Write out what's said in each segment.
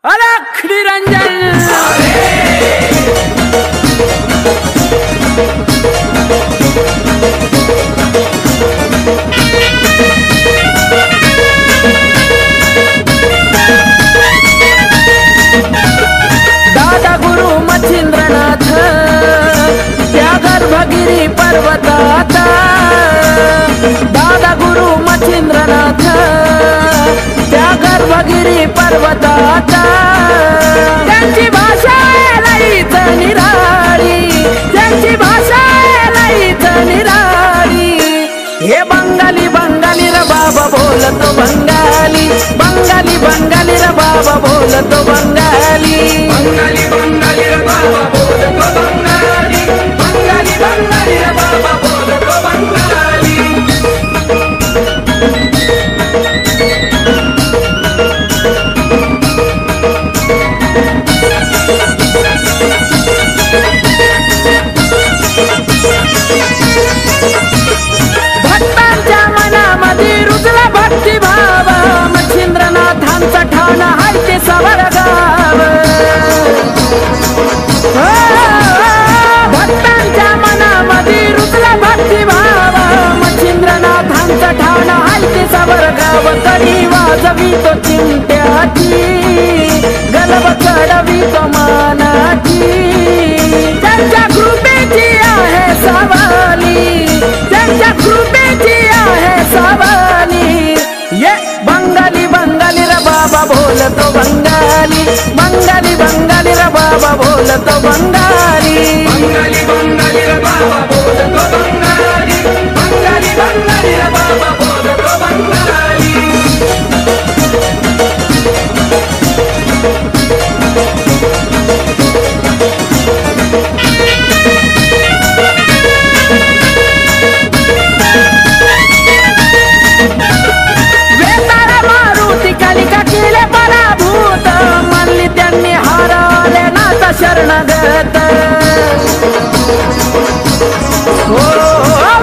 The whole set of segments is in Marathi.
अलख निरंजन दादा गुरु मच्छिंद्रनाथ त्या गर्भगिरी पर्वतात दादा गुरु मच्छिंद्रनाथ त्या गर्भगिरी पर्वतात त्यांची भाषा लईच निराळी त्यांची भाषा लईच निराळी हे बंगाली बंगाली र बाबा बोलतो बंगाली बंगाली बंगाली र बाबा बोलतो बंगाली बंगाली बंगाली रे बाबा बोलतो बंगाली बंगाली बंगाली रे बाबा बोलतो बंगाली भक्तांच्या मनामध्ये रुजला भक्ती भाव मच्छिंद्रनाथांचा ठाण हाय ते सावरगाव भक्तांच्या मनामध्ये रुजला भक्ती भाव मच्छिंद्रनाथांचा ठाण हाय ते सावरगाव कधी वाजवी तो चिमट्याची गलब चढवी तो मानाची त्यांच्या कृपेची आहे सावली त्यांच्या कृपेची आहे सावली ये बंगाली बंगाली र बाबा बोलतो बंगाली बंगाली बंगाली र बाबा बोलतो बंगाली बंगाली बंगाली रे बाबा बोलतो बंगाली बंगाली बंगाली रे बाबा बोलतो बंगाली वेताळ मारुती कालिका केले पराभूत म्हणली त्यांनी हारले नाथ शरणगत हो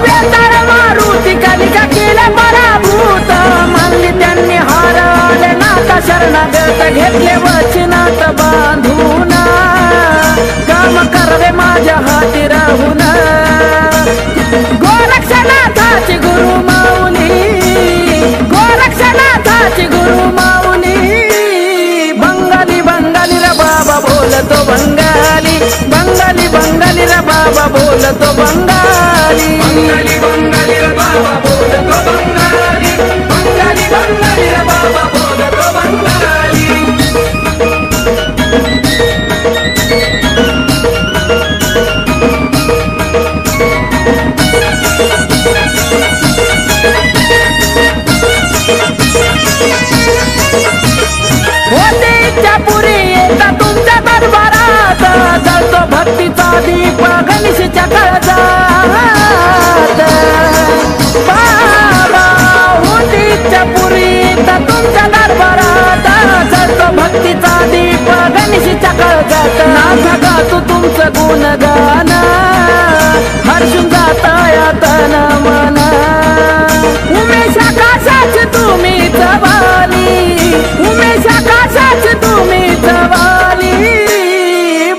वेताळ मारुती कालिका केले पराभूत म्हणली त्यांनी हारले नाथ शरणगत घेतले वचनात बांधून काम करवे माझ्या हाती राहून गोरक्षनाथाची गुरु माऊली गोरक्षनाथाची गुरु माऊली बंगाली बंगाली रे बाबा बोलतो बंगाली बंगाली बंगाली रे बाबा बोलतो बंगाली बंगाली बंगाली रे बाबा बोलतो बंगाली बंगाली बंगाली रे बाबा बोलतो बंगाली होते इच्छापुरी येता तुमच्या दरबारात जळतो भक्तीचा दीप गणेशच्या काळजात बाबा होते इच्छापुरी येता तुमच्या दरबारात जळतो भक्तीचा दीप गणेशच्या काळजात नाथ गातो तुमचं गुणगान हर्षून जाता यातन मन उमेश आकाशाची तुम्ही जवाली उमेश आकाशाची तुम्ही जवाली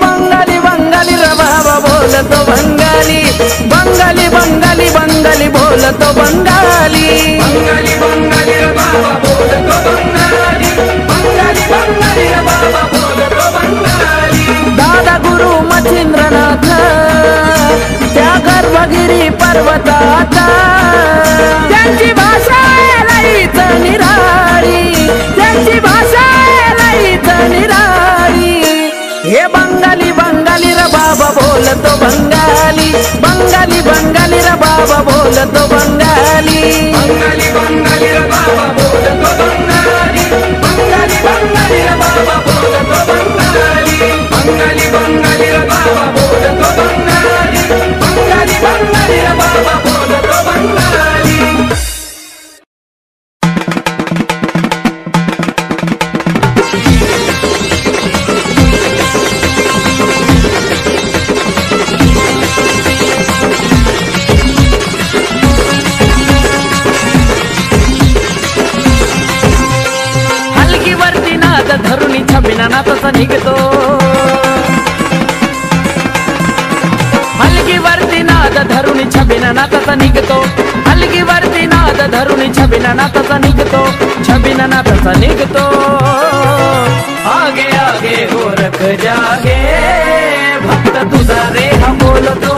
बंगाली बंगाली रे बाबा बोलतो बंगाली बंगाली बंगाली बंगाली बोलतो बंगाली बंगाली बंगाली रे बाबा बोलतो बंगाली बंगाली बंगाली रे बाबा बोलतो बंगाली दादा गुरु मच्छिंद्रनाथ त्या गर्भगिरी पर्वतात त्यांची भाषा लईच निराळी त्यांची भाषा लईच निराळी हे बंगाली बंगाली र बाबा बोलतो बंगाली बंगाली बंगाली र बाबा बोलतो बंगाली बंगाली बंगाली रे बाबा बोलतो बंगाली बंगाली बंगाली रे बाबा बोलतो बंगाली बंगाली बंगाली रे बाबा बोलतो बंगाली बंगाली बंगाली रे बाबा बोलतो बंगाली हलगी वरती नाद धरुणी छबिनानाथाचा निघतो हलगीवरती नाद धरुणी छबिनानाथाचा निघतो हलगीवरती नाद धरुणी छबिनानाथाचा निघतो छबिनानाथाचा निघतो आगे आगे गोरख जागे भक्त तुझा रे हा बोलतो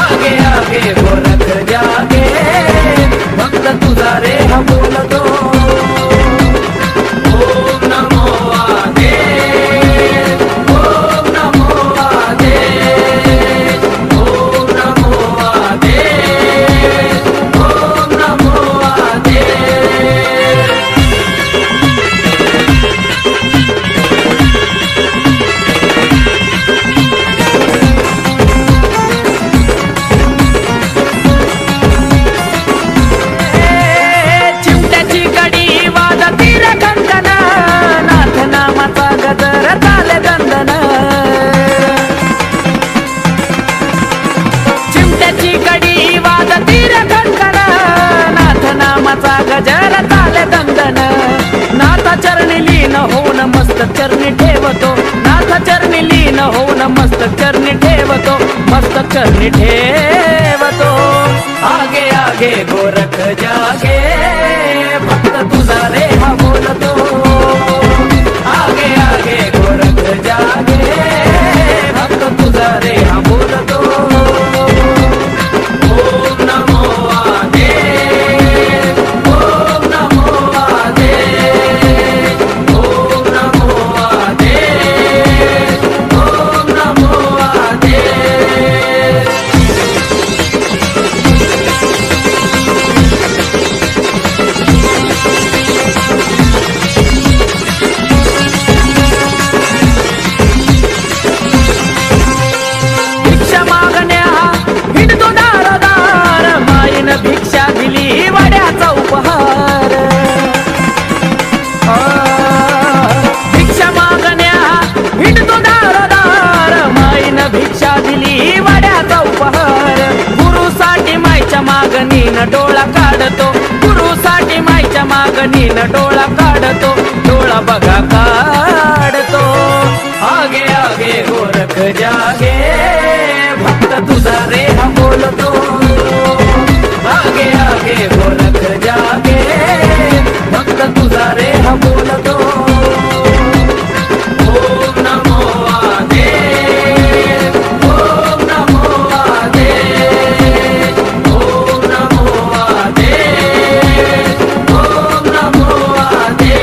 आगे आगे गोरख जागे भक्त तुझा रे हा बोलतो ओम नमो आदे ओम नमो आदे ओम नमो आदे ओम नमो आदे गजर ताले दंदन नाथा चरणी लीन होऊन मस्तक चरणी ठेवतो नाथा चरणी लीन होऊन मस्तक चरणी ठेवतो मस्तक चरणी ठेवतो आगे आगे गोरख जागे भक्त तुझा रे हा बोलतो आगे आगे गोरख जागे भक्त तुझा रे हा बोलतो ओम नमो आदे भिक्षा दिली वड्याचा उपहार भिक्षा मागण्या हिंडतो दारदार माईनं भिक्षा दिली वड्याचा उपहार गुरुसाठी माईच्या मागणीनं डोळा काढतो गुरुसाठी माईच्या मागणीनं डोळा काढतो डोळा बघा काढतो आगे आगे गोरख जागे भक्त तुझा रे हा बोलतो आगे आगे गोरख जागे भक्त तुझा रे हा बोलतो ओम नमो आदे ओम नमो आदे ओम नमो आदे ओम नमो आदे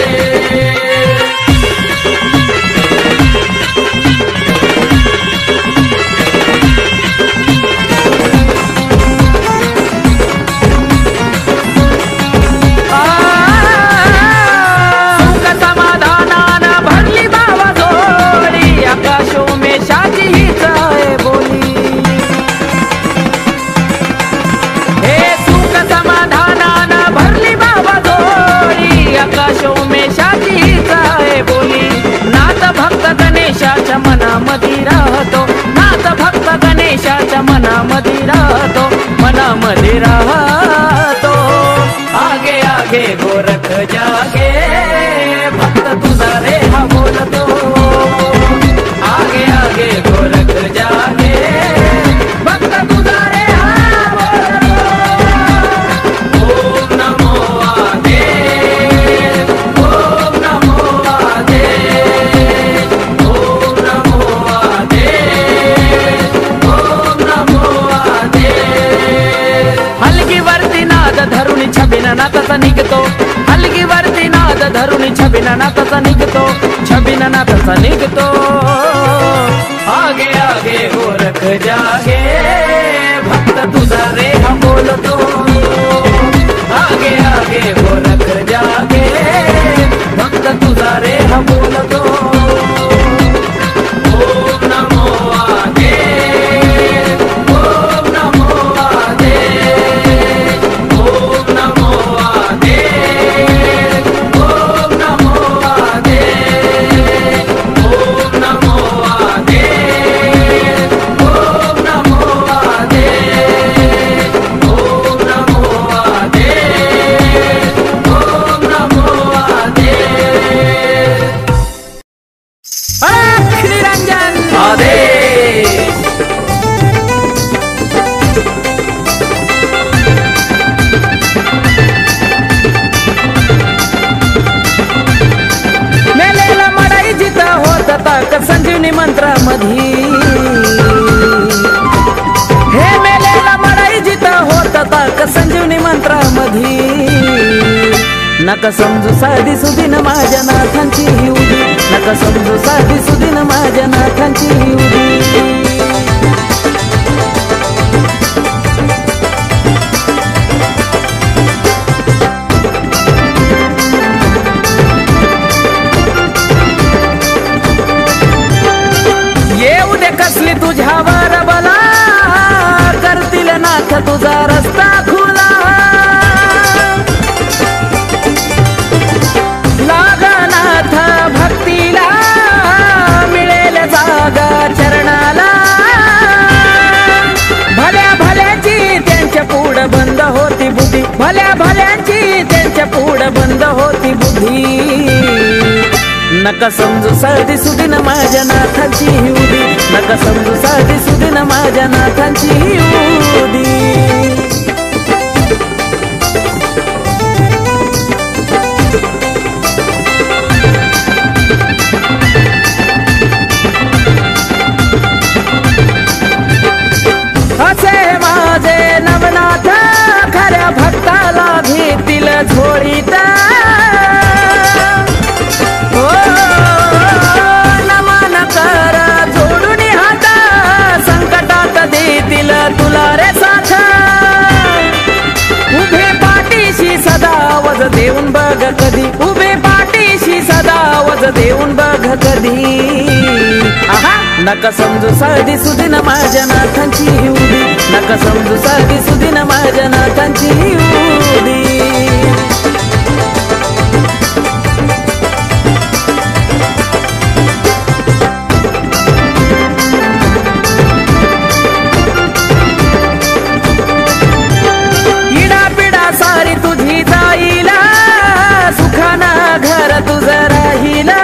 मनामध्ये राहतो नाथ भक्त गणेशाच्या मनामध्ये राहतो मनामध्ये राहतो आगे आगे गोरख जागे भक्त तुझा रे हा बोलतो आगे आगे गोरख जागे भक्त तुझा रे हा बोलतो ओम नमो आदे ओम नमो आदे हलगीवरती नाद धरुणी छबिनानाथाचा निघतो हलगीवरती नाद धरुणी छबिनानाथाचा निघतो छबिनानाथाचा निघतो आगे आगे गोरख जागे भक्त तुझा रे हा बोलतो आगे आगे गोरख जागे भक्त तुझा रे हा बोलतो ओम नमो आदे ओम नमो आदे ओम नमो आदे ओम नमो आदे ओम नमो आदे ओम नमो आदे ओम नमो आदे ओम नमो आदे ताक संजीवनी मंत्रामधी हे मेलेला मडाई जिथं होत ताक संजीवनी मंत्रामधी नका समजू साधी सुदीन माझ्या नाथांची ही उदी नका समजू साधी सुदीन माझ्या नाथांची ही उदी येऊ दे कसली तुझ्यावर बला करतील नाथ तुझा रस्ता खुला लागनाथ भक्तीला मिळेल जागा चरणाला भल्या भल्याची त्यांच्या पुढ बंद होती बुद्धी भल्या भल्याची त्यांच्या पुढ बंद होती बुद्धी नका समजू साधी सुदीन माझ्या नाथांची ही उदी नका समजू साधी सुदीन माझ्या नाथांची ही उदी असे माझे नवनाथ खऱ्या भक्ताला घेतील झोळीत नमन कर जोडून हात संकटात देतील तुला रे साथ उभे पाठीशी सदा वज देऊन बघ कधी उभे पाठीशी सदा वज देऊन बघ कधी नका समजू साधी सुदीन माझ्या नाथांची ही उदी नका समजू साधी सुदीन माझ्या नाथांची ही उदी सारी तुझी जाईला सुखाना घर तुझं राहिला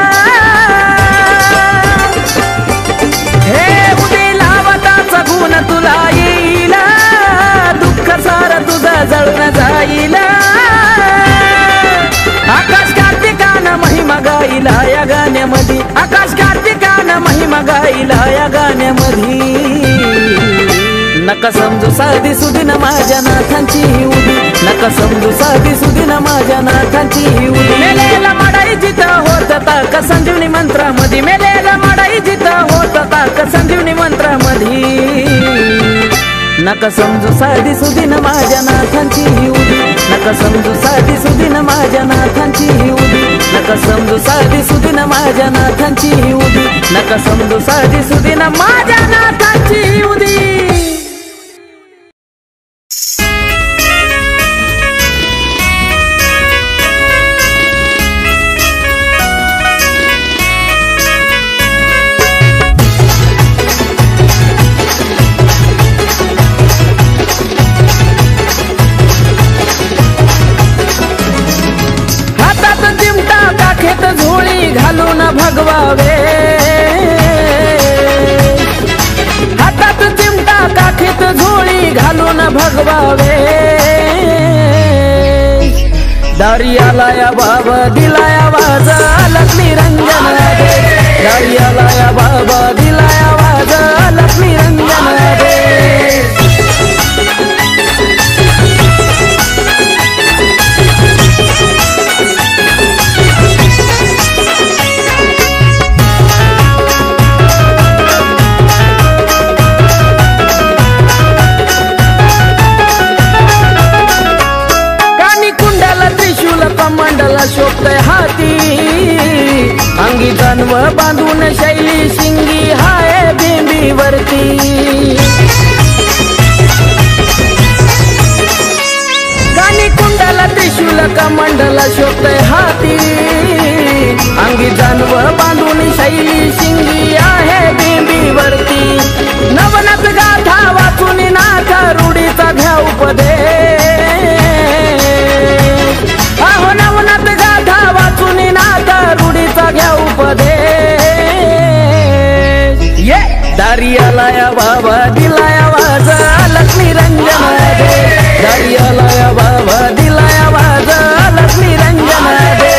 हे उदे लावताचा गुण तुला येईला दुःख सार तुझं जळून जाईला आकाश कार्तिकानं महिमा गाईला या गाण्यामध्ये आकाश कार्तिकानं महिमा गाईला या गाण्यामध्ये नका समजू साधी सुदीन माझ्या नाथांची ही उदी नका समजू साधी सुदीन माझ्या नाथांची ही उदी मेलेला मडाई जिथं होत ताक संजीवनी मंत्रामधी मेलेला मडाई जिथं होत ताक संजीवनी मंत्रामधी नका समजू साधी सुदीन माझ्या नाथांची ही उदी नका समजू साधी सुदीन माझ्या नाथांची ही उदी नका समजू साधी सुदीन माझ्या नाथांची ही उदी नका समजू साधी सुदीन माझ्या नाथांची ही उदी झोळी घालून भगवावे हातात चिमटा काठीत झोळी घालून भगवावे दारियाला या बाबा दिलाया वाज लक्ष्मी रंजन रे दारियाला या बाबा दिलाया वाज लक्ष्मी रंजन रे कमंडला शोभतय हाती अंगी जानव बांधून शैली शिंगी हाय बिंबीवरती गाणी कुंडाला त्रिशूल कमंडला शोभतय हाती अंगी जानव बांधून शैली शिंगी आहे बिंबीवरती नवनाथ गाथा वाचून नाथ रूढीचा घ्या उपदेश अहो नवनाथ गाथा वाचून नाथ रूढीचा घ्या उपदेश ये दारियाला या बाबा दिलाया वाज लक्ष्मी रंजन दे दारियाला या बाबा दिलाया वाज लक्ष्मी रंजन दे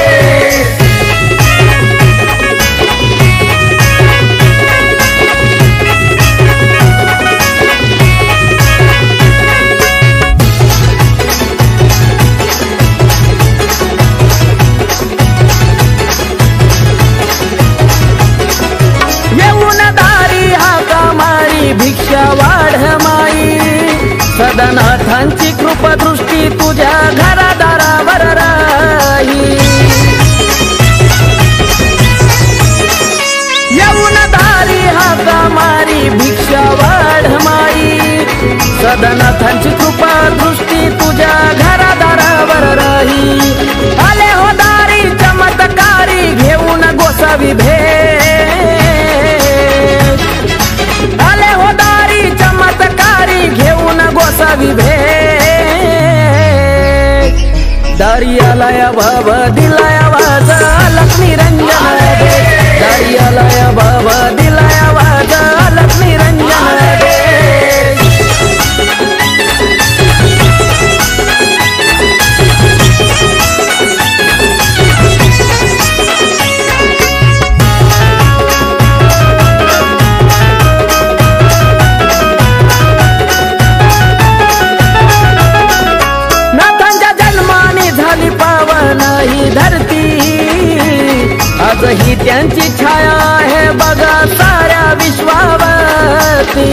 तुझ्या घरादारावर राही येऊन दारी हाका मारी भिक्षा वाढ माई सदनाथांची कृपा दृष्टी तुझ्या घरादारावर राही आले हो दारी चमत्कारी घेऊन गोसावी भेट आले हो दारी चमत्कारी घेऊन गोसावी भेट दारियाला या बाबा दिलाया वाजा लक्ष्मी रंजन दारियाला या बाबा दिलाया वाजा लक्ष्मी रंजन आजही त्यांची छाया आहे बघा साऱ्या विश्वावरती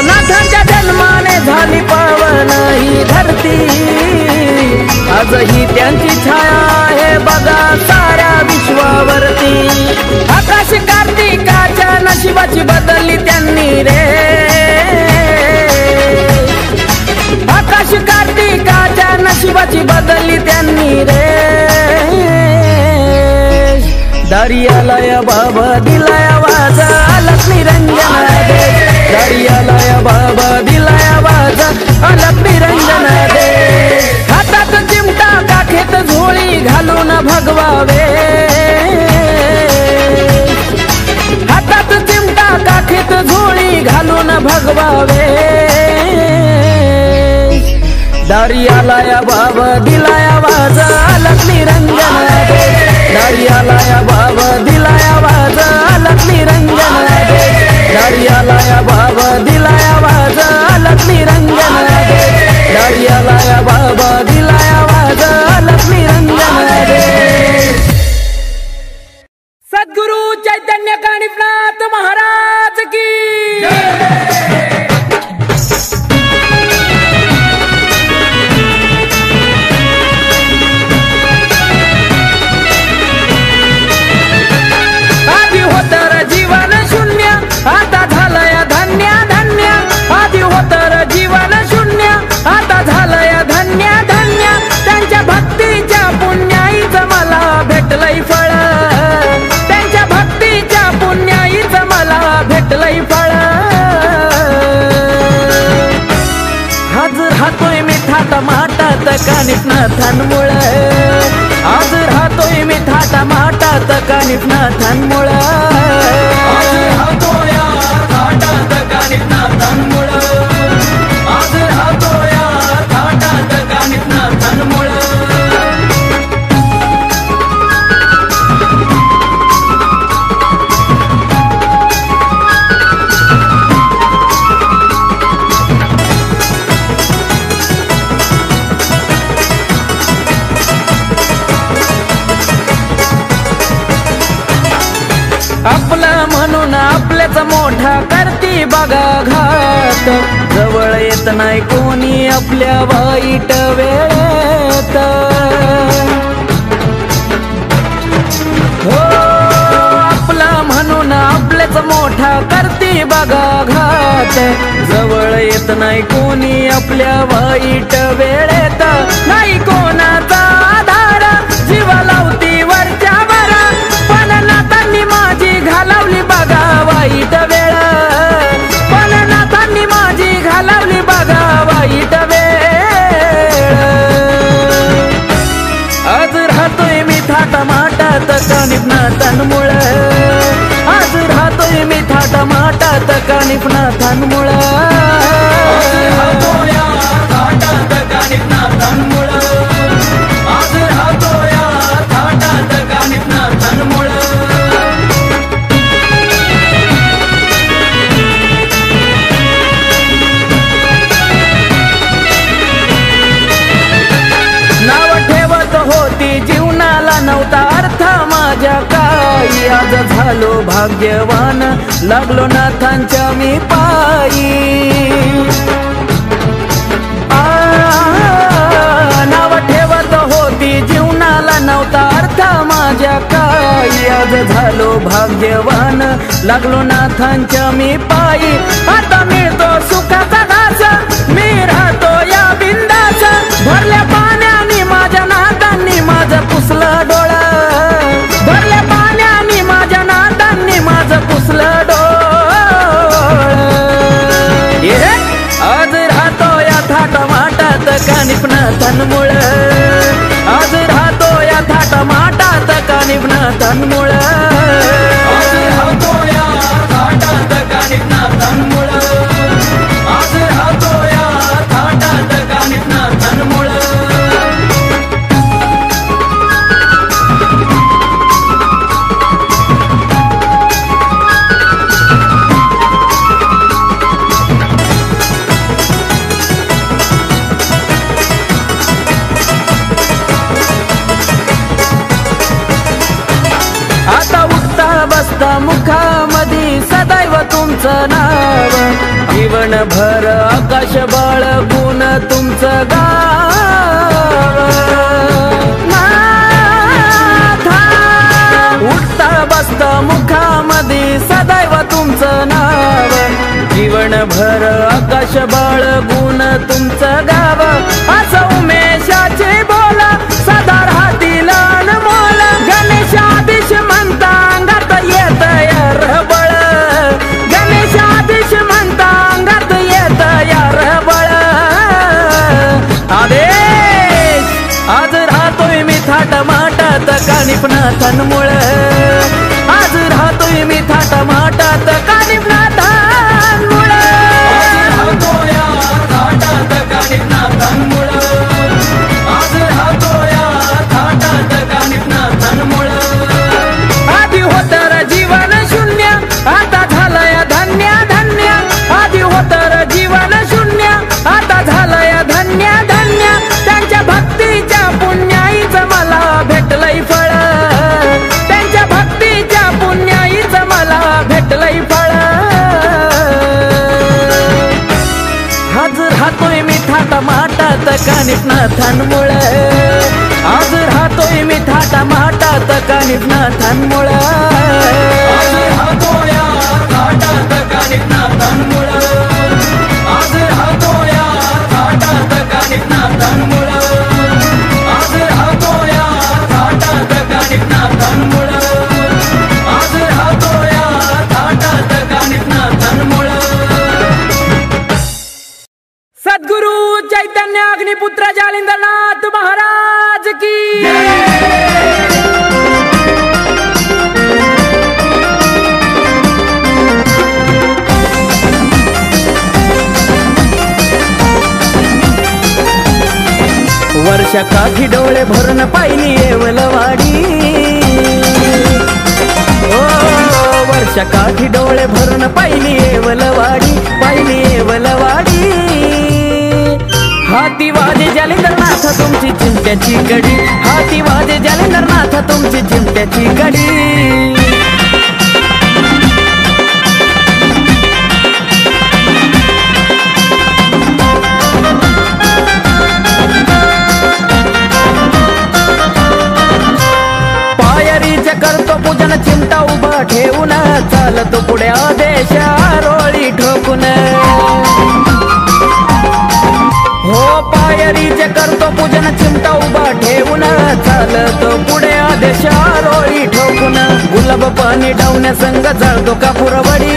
नाथांच्या जन्माने झाली पावन ही धरती आजही त्यांची छाया आहे बघा साऱ्या विश्वावरती आकाश कार्तिकाच्या नशिबाची बदलली त्यांनी रे आकाश कार्तिकाच्या नशिबाची बदलली त्यांनी रे दारियाला या बाबा दिलाया वाजा लक्ष्मी रंजन दे दारियाला या बाबा दिलाया वाजा लक्ष्मी रंजन दे हातात चिमटा काखेत झोळी घालून भगवावे हातात चिमटा काखेत झोळी घालून भगवावे दारियाला या बाबा दिलाया वाजा लक्ष्मी रंजन दे दारियाला या बाबा दिलाया वाजा लक्ष्मी रंजन दे दारियाला या बाबा दिलाया वाजा लक्ष्मी रंजन दे दारियाला या बाबा दिलाया वाजा लक्ष्मी रंजन दे सद्गुरु चैतन्य कानिफनाथ महाराज की आता झालंय धन्य धन्य आधी होतर जीवन शून्य आता झालंय धन्य धन्य त्यांच्या भक्तीच्या पुण्याईच मला भेटलंय फळ त्यांच्या भक्तीच्या पुण्याईच मला भेटलंय फळ आज राहतोय मी थाटा माटात कानिफनाथांमुळं आज राहतोय मी थाटा माटात कानिफनाथांमुळं आपला म्हणून आपल्याच मोठा करती बघा घात जवळ येत नाही कोणी आपल्या वाईट वेळेत हो आपला म्हणून आपल्याच मोठा करती बघा घात जवळ येत नाही कोणी आपल्या वाईट वेळेत नाही कोणाचा आधार जीव लावती वरच्या बरा पण नातांनी माझी घालवली बघा वाईट वेळ पण नातांनी माझी घालवली बघा वाईट वेळ आज राहतोय मी थाटा माटात कानिफनाथांमुळं आज राहतोय मी थाटा माटात कानिफनाथांमुळं आज झालो भाग्यवान लागलो नाथांच्या मी पायी नाव ठेवत होती जीवनाला नव्हता अर्थ माझ्या काही आज झालो भाग्यवान लागलो नाथांच्या मी पायी आता मिळतो सुखाचा घास मी राहतो या बिंदास भरल्या पाण्याने माझ्या नाथांनी माझं पुसलं डोळं भरल्या पाण्याने माझ्या नाथांनी माझं पुसलं डोळं आज राहतो या थाटमाटात कानिपनाथांमुळ आज राहतो या थाटमाटात कानिपनाथांमुळ आज राहतो या थाटात कानिपनाथांमुळ आज राहतो या थाटात कानिपनाथांमुळ आता उठता बसता मुखामध्ये सदैव तुमचं नाव जीवनभर आकाश बाळगून तुमचं गाव नाथा उठता बसता मुखामध्ये सदैव तुमचं नाव जीवनभर आकाश बाळगून तुमचं गाव असं उमेशाचे बोला सदा राहतील अनमोल गणेशाधीश म्हणता अंगात येत रबळ गणेशाधीश म्हणता अंगात येत रबळ आदेश आज राहतोय मी थाटमाटात कानिपनाथांमुळ आज राहतोय मी थाटमाटात कानिपनाथांमुळ आज राहतो या थाटात कानिपनाथांमुळ आज राहतो या थाटात कानिपनाथांमुळ आधी होतर जीवन शून्य आता झालंय धन्य धन्य आधी होतर जीवन शून्य आता झालंय धन्य धन्य त्यांच्या भक्तीच्या पुण्याईच मला भेटलंय फळ त्यांच्या भक्तीच्या पुण्याईच मला भेटलंय फळ आज राहतोय मी थाटमाटात कानिपनाथांमुळ आज राहतोय मी थाटमाटात कानिपनाथांमुळ आज राहतो या थाटात कानिपनाथांमुळ आज राहतो या थाटात कानिपनाथांमुळ आज राहतो या थाटात कानिपनाथांमुळ आज राहतो या थाटात कानिपनाथांमुळ सद्गुरु चैतन्य अग्निपुत्र जालिंदरनाथ महाराज की वर्षा काठी डोळे भरून पाहिली येवलवाडी ओ वर्षा काठी डोळे भरून पाहिली येवलवाडी पाहिली येवलवाडी हाती वाजे जालिंदरनाथ तुमची चिमट्याची गडी हाती वाजे जालिंदरनाथ तुमची चिमट्याची गडी करतो पूजन चिमटा उभा ठेवून चालतो पुढे आदेश रोळी ठोकून हो पायरीचे करतो पूजन चिमटा उभा ठेवून चालतो पुढे आदेश रोळी ठोकून गुलाब पाणी डावण्या संग जळतो कापुरावाडी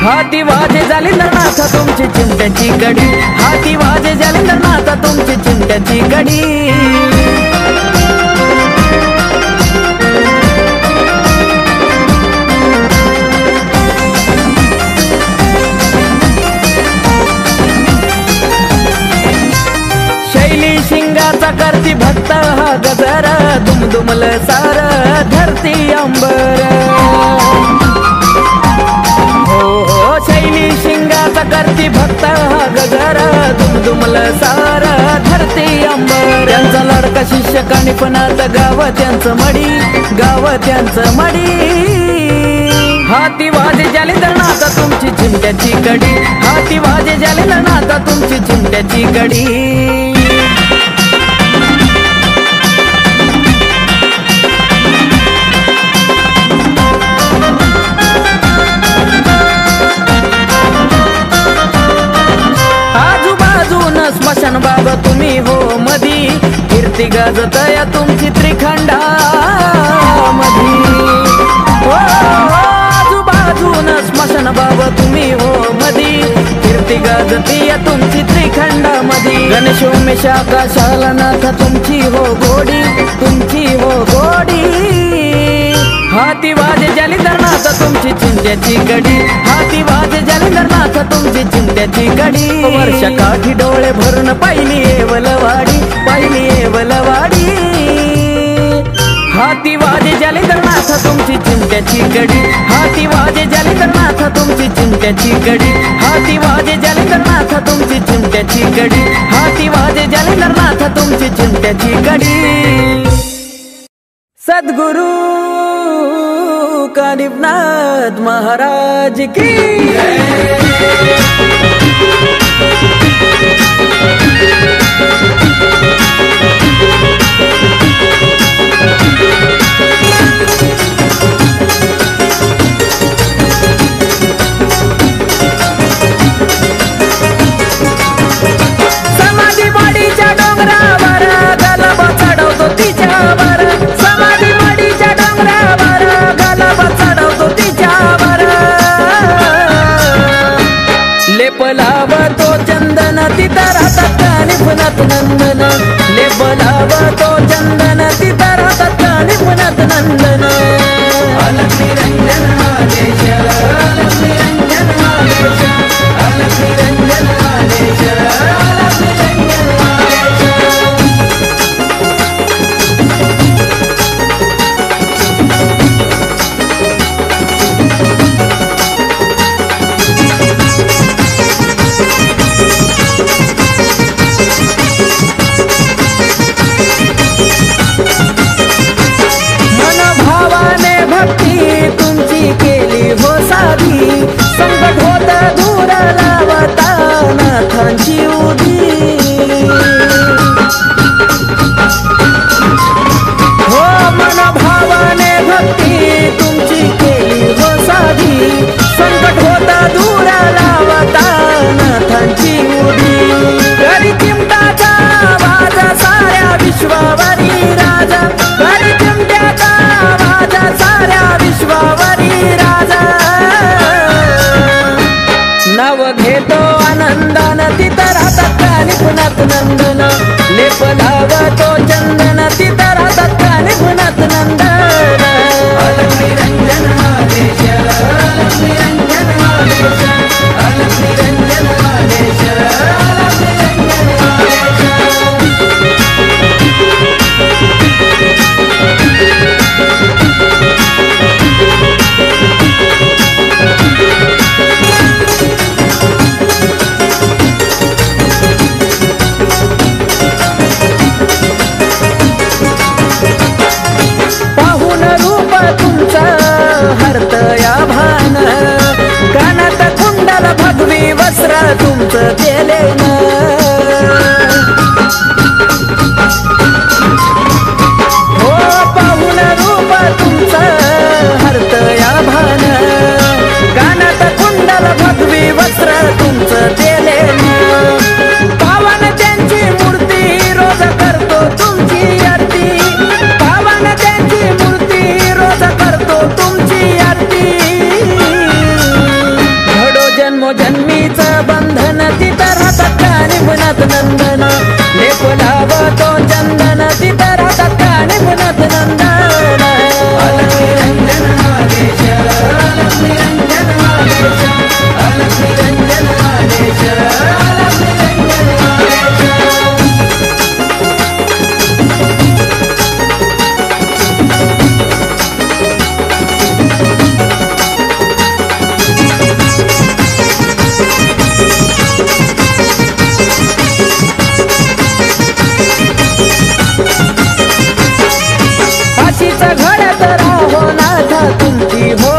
हाती वाजे जालिंदरनाथ तुमची चिमट्याची गडी हाती वाजे जालिंदरनाथ तुमची चिमट्याची गडी शैली शिंगाचा करती भक्त हा गजर दुमदुमल सार धरती अंबर हो शैली शिंगाचा करती भक्त हा गजर दुमदुमल सार धरती अंबर यांचा लढका एका शिष्य कानिफनाथ गाव त्यांचं मडी हाती वाजे जालिंदरनाथ तुमची चिमट्याची कडी हाती वाजे जालिंदरनाथ तुमची चिमट्याची कडी आजूबाजून स्मशान बाबा तुम्ही हो मधी कीर्ती गाजत या तुमची त्रिखंडा मधी आजूबाजून स्मशान बाबा तुम्ही हो मधी कीर्ती गाजती या तुमची त्रिखंडा मधी गणेश उमेश आकाशाला नाथ तुमची हो गोडी हाती वाजे जालिंदरनाथ तुमची चिंत्याची गडी हाती वाजे जालिंदरनाथ तुमची चिंत्याची गडी वर्षकाठी डोळे भरून पाहिली येवलवाडी हाती वाजे जालिंदरनाथ तुमची चिंत्याची गडी हाती वाजे जालिंदरनाथ तुमची चिंत्याची गडी हाती वाजे जालिंदरनाथ तुमची चिंत्याची गडी हाती वाजे जालिंदरनाथ तुमची चिंत्याची गडी सद्गुरु कानिफनाथ महाराज की समाधी वाडीच्या डोंगरावर गलबा चढवतो तिच्यावर समाधी वाडीच्या डोंगरावर गलबा चढवतो तिच्यावर लेप लावतो चंदन तिथं राहतात कानिफनाथ नंदन लेप लावतो चंदन तिथं राहतात कानिफनाथ नंदन अलग निरंजन आदेश अलग निरंजन आदेश अलग निरंजन आदेश अलग निरंजन आदेश मनभावाने भक्ती तुमची केली हो साधी संकट होत दूर लावता नाथांची उदी हो मनभावाने भक्ती तुमची केली हो साधी संकट होत दूर लावता नाथांची उदी करी चिमटाचा आवाज साऱ्या विश्वावरी राजा करी चिमट्याचा आवाज साऱ्या विश्वावरी राजा नाव घेतो आनंदान तिथं राहतात कानिफनाथ नंदन लेप लावतो चंदन तिथं राहतात कानिफनाथ नंदन अलग निरंजन आदेश अलग निरंजन आदेश अलग निरंजन आदेश अलग निरंजन आदेश पाहून रूप तुमचं हरतया भान कानात कुंडल भगवी वस्त्र तुमचं केलेन हो पाहून रूप तुमचं हरतया भान कानात कुंडल भगवी वस्त्र तुमचं केलेन पावन त्यांची मूर्ती रोज करतो तुमची आरती पावन त्यांची मूर्ती रोज करतो तुमची आरती घडो जन्मोजन्मीचं बंधन तिथं राहतात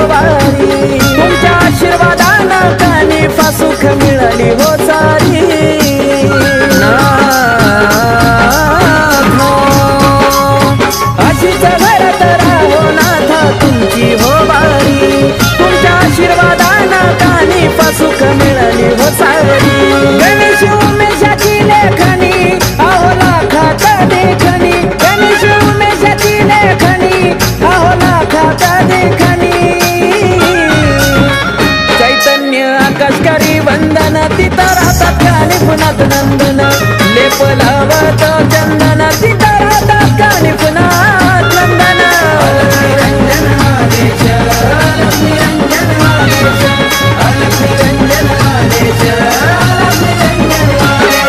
वारी तुमच्या आशीर्वादानं कानी फासुख मिळाली हो सारी अशीच घरात राहो नाथा तुमची हो वारी तुमच्या आशीर्वादानं कानी फासुख मिळाली हो सारी गणेश उमेशाची लेखणी अहो लाखात देखणी गणेश उमेशाची लेखणी अहो लाखात देखणी चैतन्य आकाशकारी वंदन तिथं राहतात कानी पुनात नंदन लेप लावत चंदन तिथं राहतात कानी पुनात नंदन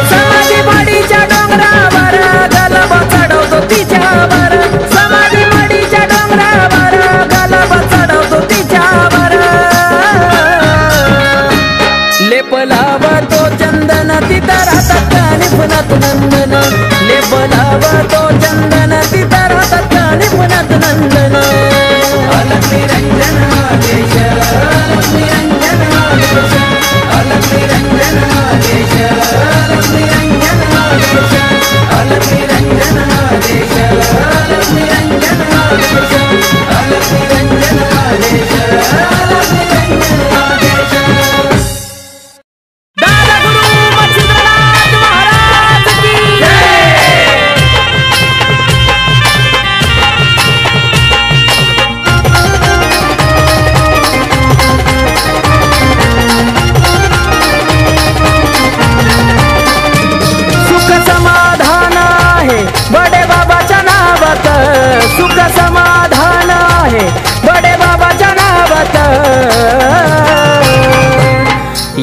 समाधी वाडीच्या डोंगरावर गलब चढवतो तिच्यावर समाधी वाडीच्या डोंगरावर गलब चढवतो तिच्यावर लेप लावतो चंदन तिथं राहतात कानी पुनात नंदन लेप लावतो चंदन तिथं राहतात कानी पुनात नंदन अलग निरंजन आदेश अलग निरंजन आदेश अलग निरंजन आदेश अलग निरंजन आदेश अलग निरंजन आदेश अलग निरंजन आदेश अलग निरंजन आदेश अलग निरंजन आदेश दादा गुरु मच्छिंद्रनाथ महाराज की जय सुख समाधान आहे बडे बाबाच्या नावात सुख समाधान आहे बडे बाबाच्या नावात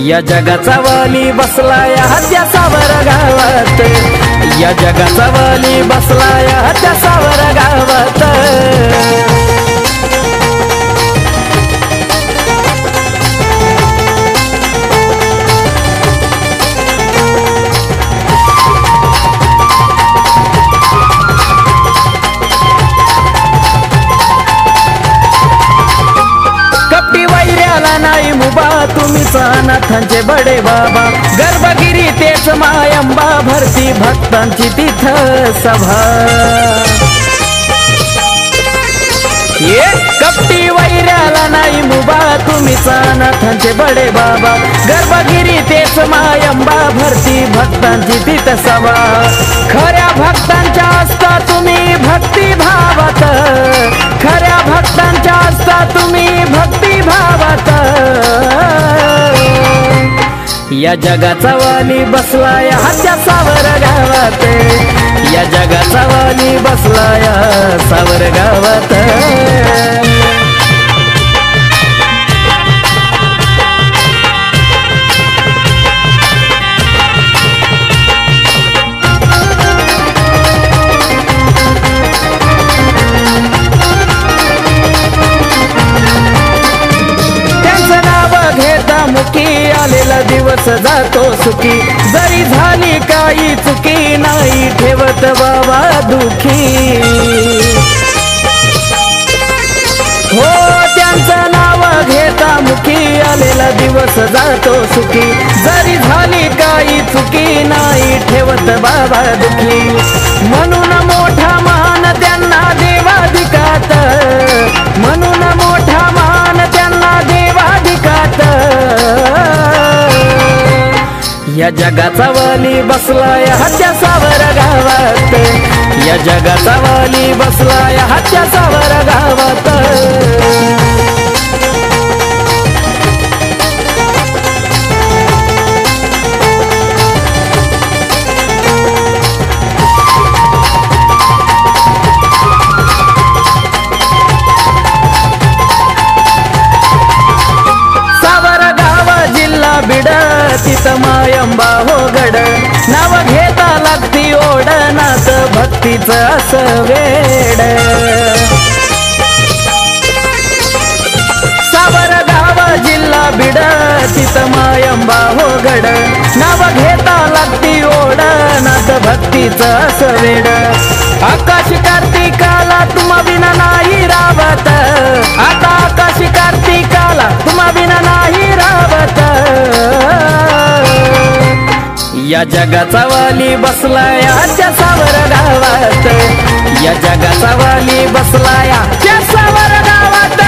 या जगाचा वाली बसलाय हत्यासावर गावात या जगाचा वाली बसलाय हत्यासावर गावात कपटी वैऱ्याला नाही मुबा तुम्हीच अनाथांचे बडे बाबा गर्भगिरी तेच मायंबा भरती भक्तांची तिथं सभा ये कपटी वैऱ्याला नाही मुबा तुम्हीच अनाथांचे बडे बाबा गर्भगिरी तेच मायंबा भरती भक्तांची तिथं सभा खऱ्या भक्तांच्या असता तुम्ही भक्ती भावात खऱ्या भक्तांच्या असता तुम्ही भक्ती भावात या जगाचा वाली बसलाय हत्यासावर गावात या जगाचा वाली बसलाय सावर गावात मुखी आलेला दिवस जातो सुखी जरी झाली काही चुकी नाही ठेवत बाबा दुखी हो त्यांचं नाव घेता मुखी आलेला दिवस जातो सुखी जरी झाली काही चुकी नाही ठेवत बाबा दुखी म्हणून मोठा मान त्यांना देवाधिकात म्हणून मोठा मान त्यांना देवाधिकात या जगाचा वाली बसलाय हत्यासावर गावात या जगाचा वाली बसलाय हत्यासावर गावात तिथं मायंबा हो गड नाव घेता लागती ओढनात भक्तीचं असं वेड सावरगाव जिल्हा बीड तिथं मायंबा हो गड नाव घेता लागती ओढनात भक्तीचं असं वेड आकाश कार्तिकाला तुम विना नाही रावत आता आकाश कार्तिक देवाविना नाही रावत. या जगाचा वाली बसलाया त्या सावर गावात. या जगाचा वाली बसलाया त्या सावर गावात.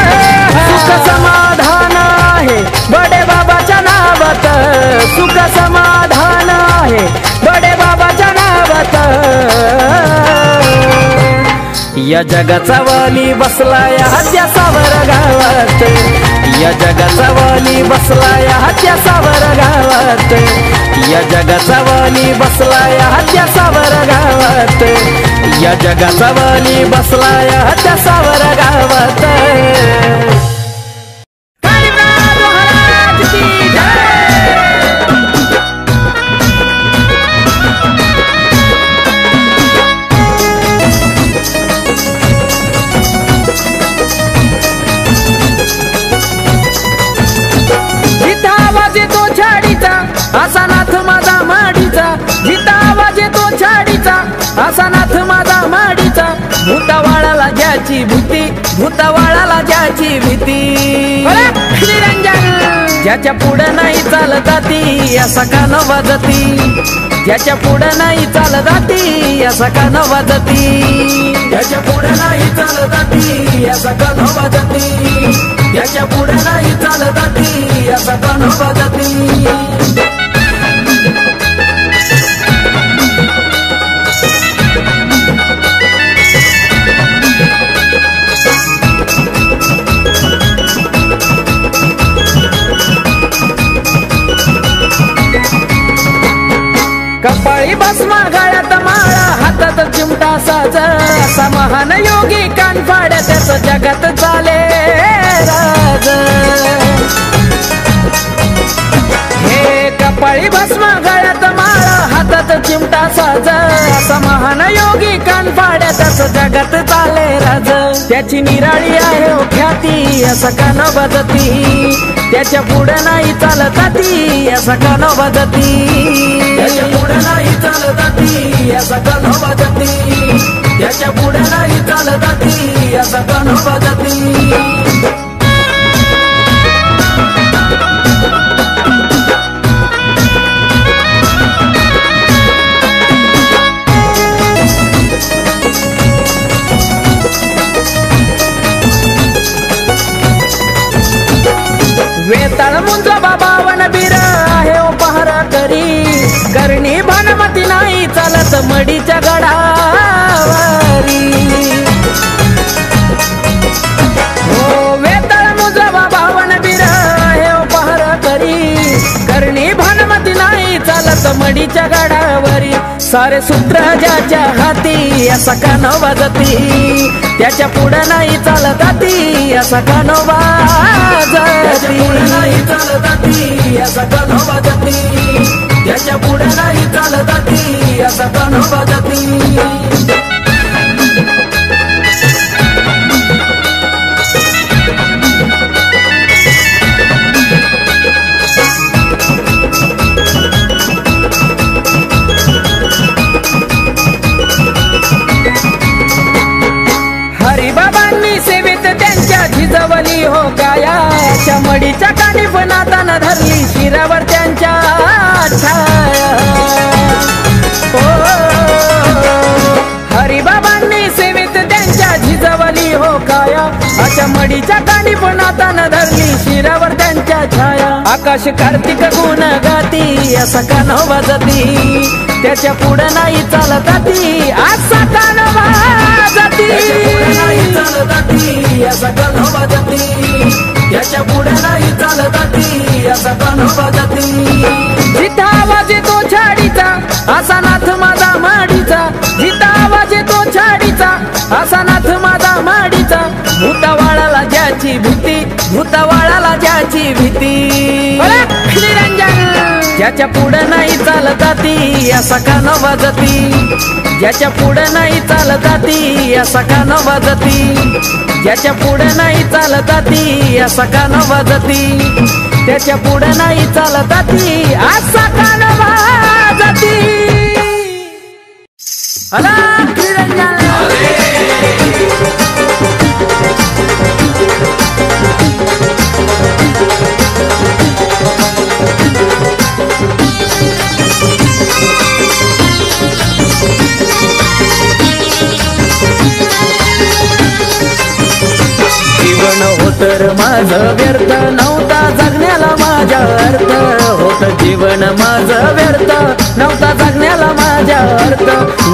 सुख समाधान आहे बडे बाबाच्या नावात. सुख समाधान आहे बडे बाबाच्या नावात. या जगाचा वाली बसलाया त्या सावर गावात. या जगाचा वाली बसलाया त्या सावर गावात. या जगाचा वाली बसलाया त्या सावर गावात. या जगाचा वाली बसलाया त्या सावर गावात. असा नाथ माझा माडीचा. जिता आवाज येतो छाडीचा असा नाथ माझा माडीचा. भूतावाळाला ज्याची भीती भूतावाळाला ज्याची भीती. ज्याच्या पुढे नाही चालत जाती असा कान वाजती. ज्याच्या पुढे नाही चालत जाती असा कान वाजती. ज्याच्या पुढे नाही चालत जाती असा कान वाजती. ज्याच्या पुढे नाही चालत जाती असा कान वाजती. कपाळी भस्मा गळ्यात माळा हातात चिमटा साज. असा महान योगी कान फाड्या त्याच जगात चाले राज. हे कपाळी भस्मा गळ्यात माळा हातात चिमटा साज. असा महान योगी कान फाड्या त्याच जगात चाले राज. त्याची निराळी आहे ओ ख्याती असा कान वाजती. त्याच्या पुढे नाही चालत जाती असा कान वाजती. त्याच्या पुढे नाही चालत जाती असा कान वाजती. त्याच्या पुढे नाही चालत जाती असा कान वाजती. वेताळ मुंज बाबावन बीर आहे ओ पहारा करी. करणी भानमती नाही चालत मडीच्या गडावारी. हो वेताळ मुंज बाबावन बीर आहे ओ पहारा करी. करणी भानमती नाही चालत मडीच्या गडावरी. सारे सूत्र ज्याच्या हाती असा कान वाजती. त्याच्या पुढे नाही चालत जाती असा कान वाजती. नाही चालत जाती असा कान वाजती. त्याच्या पुढे नाही चालत जाती असा कान वाजती. हरिबाबांनी सेवेत त्यांच्या झिजवली हो गाया. मडीच्या कानिफनातानं धरली शिरावर त्यांच्या छाया. हरिबाबांनी सेवेत त्यांच्या झिजवली हो काया. अशा मडीच्या कानिफनातानं धरली शिरावर त्यांच्या छाया. आकाश कार्तिक गुण गाती असा कान वाजती. त्याच्या पुढे नाही चालत जाती असा कान वाजती. नाही चालत जाती असा कान वाजती. त्याच्या पुढे नाही चालत जाती असा कान वाजती. जिथं आवाज येतो छाडीचा असा नाथ माझा माडीचा. जिथं आवाज येतो छाडीचा असा नाथ माझा माडीचा. भूतावाळाला ज्याची भीती भूतावाळाला ज्याची भीती. ज्याच्या पुढे नाही चालत जाती असा कान वाजती. ज्याच्या पुढे नाही चालत जाती असा कान वाजती. ज्याच्या पुढे नाही चालत जाती असा कान वाजती. त्याच्या पुढे नाही चालत जाती असा कान वाजती. अलग निरंजन. तर माझं व्यर्थ नव्हता जगण्याला माझ्या अर्थ होत जीवन माझं व्यर्थ नव्हता जगण्याला माझ्या अर्थ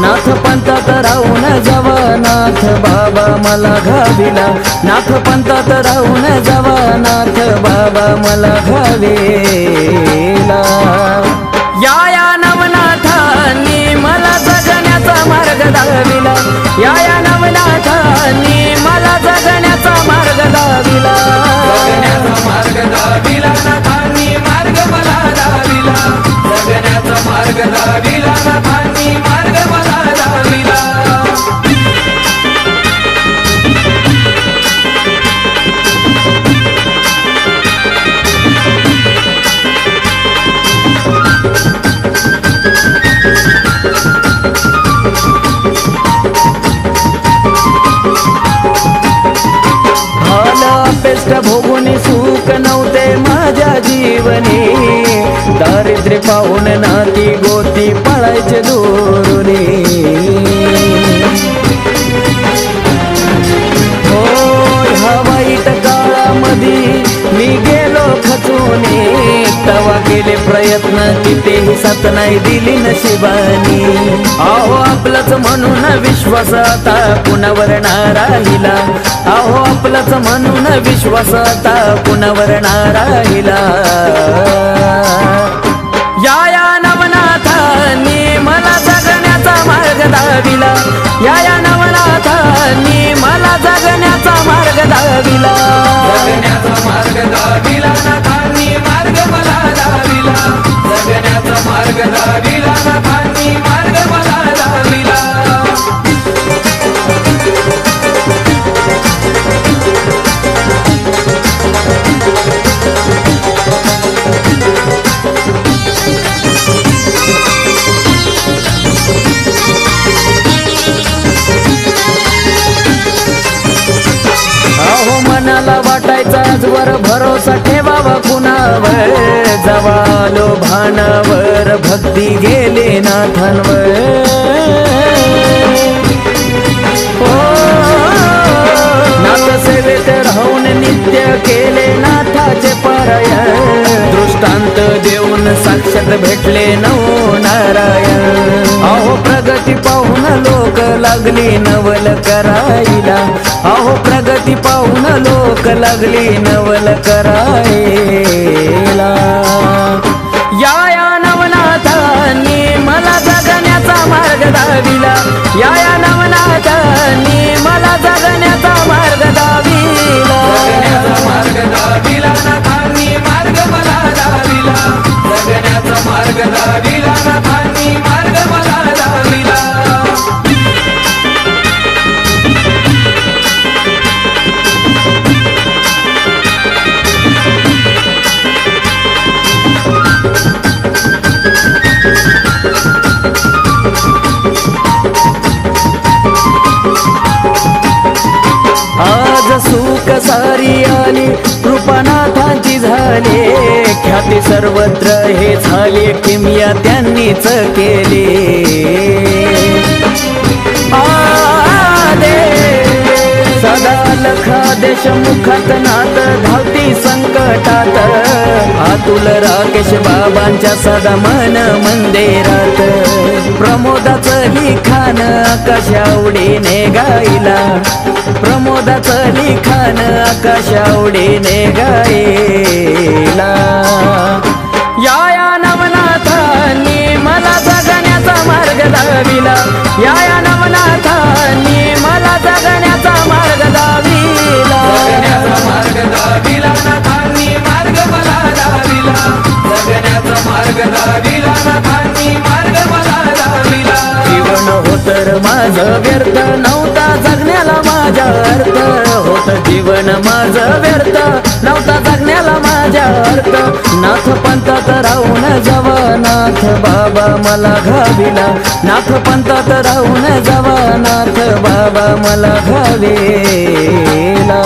नाथ पंथात राहून जावा नाथ बाबा मला घाविला नाथ पंथात राहून जावा नाथ बाबा मला घाविला या नवनाथांनी मला जगण्याचा मार्ग दाविला या नवनाथांनी मला जगण्याचा मार्ग दाविला जगण्याचा मार्ग दाविला नाथांनी मार्ग मला दाविला जगण्याचा मार्ग दाविला नाथांनी मार्ग मला दाविला भोगून सुख नव्हते माझ्या जीवनी दारिद्र्य पाहून नाती गोती पळायचे दूरुनी ह्या वाईट काळामध्ये मी गेलो खचून तवा केले प्रयत्न तिथेही साथ नाही दिली नशिबानी अहो आपलंच म्हणून विश्वास आता कुणावर ना राहिला अहो आपलंच म्हणून विश्वास आता कुणावर ना राहिला या नवनाथांनी मला जगण्याचा मार्ग दाविला या नवनाथांनी मला जगण्याचा मार्ग दाविला जगण्याचा मार्ग दाविला नाथांनी मार्ग मला दाविला जगण्याचा मार्ग दाविला नाथांनी मार्ग मला दाविला मनाला वाटायचा आजवर भरोसा ठेवावा कुणावर जवालो भानावर भक्ती गेले नाथांवर नाथ सेवेत राहून नित्य केले नाथाचे पारायण दृष्टांत देऊन साक्षात भेटले नवो नारायण अहो प्रगती पाहून लोक लागली नवल करायला अहो प्रगती पाहून लोक लागली नवल करायला या नवनाथांनी मला जगण्याचा मार्ग दाविला या नवनाथांनी मला जगण्याचा मार्ग दाविला जगण्याचा मार्ग दाविला नाथांनी मार्ग मला दाविला जगण्याचा मार्ग दाविला नाथांनी मार्ग मला दाविला आज सुख सारी आली कृपानाथांची झाले ख्याती सर्वत्र हे झाले किमया त्यांनीच केले सदा लखा देशमुखात नाथ धावती संकटात आतुल राकेश बाबांच्या सदा मन मंदिरात प्रमोदाचं लिखाण आकाशावडीने गायला प्रमोदाचं लिखाण आकाशावडीने गायला या नवनाथांनी मला जगण्याचा मार्ग दाविला या नवनाथांनी मला जगण्याचा मार्ग दाविला जगण्याचा मार्ग दाविला नाथांनी मार्ग मला दाविला जगण्याचा मार्ग दाविला नाथांनी मार्ग मला दाविला जीवन होतर माझं व्यर्थ नव्हता जगण्याला माझ्या अर्थ होत जीवन माझं व्यर्थ नव्हता जगण्याला माझ्या अर्थ नाथ पंथात राहून जावा नाथ बाबा मला घाविला नाथ पंथात राहून जावा नाथ बाबा मला घाविला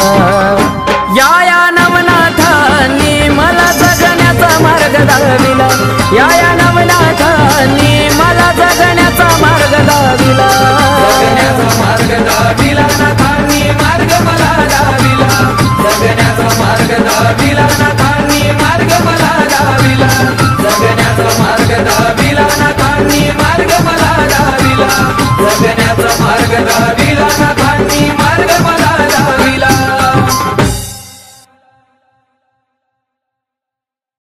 या नवनाथांनी मला जगण्याचा मार्ग दाविला या नवनाथांनी मला जगण्याचा मार्ग दाविला जगण्याचा मार्ग दाविला नाथांनी मार्ग मला दाविला जगण्याचा दिला ना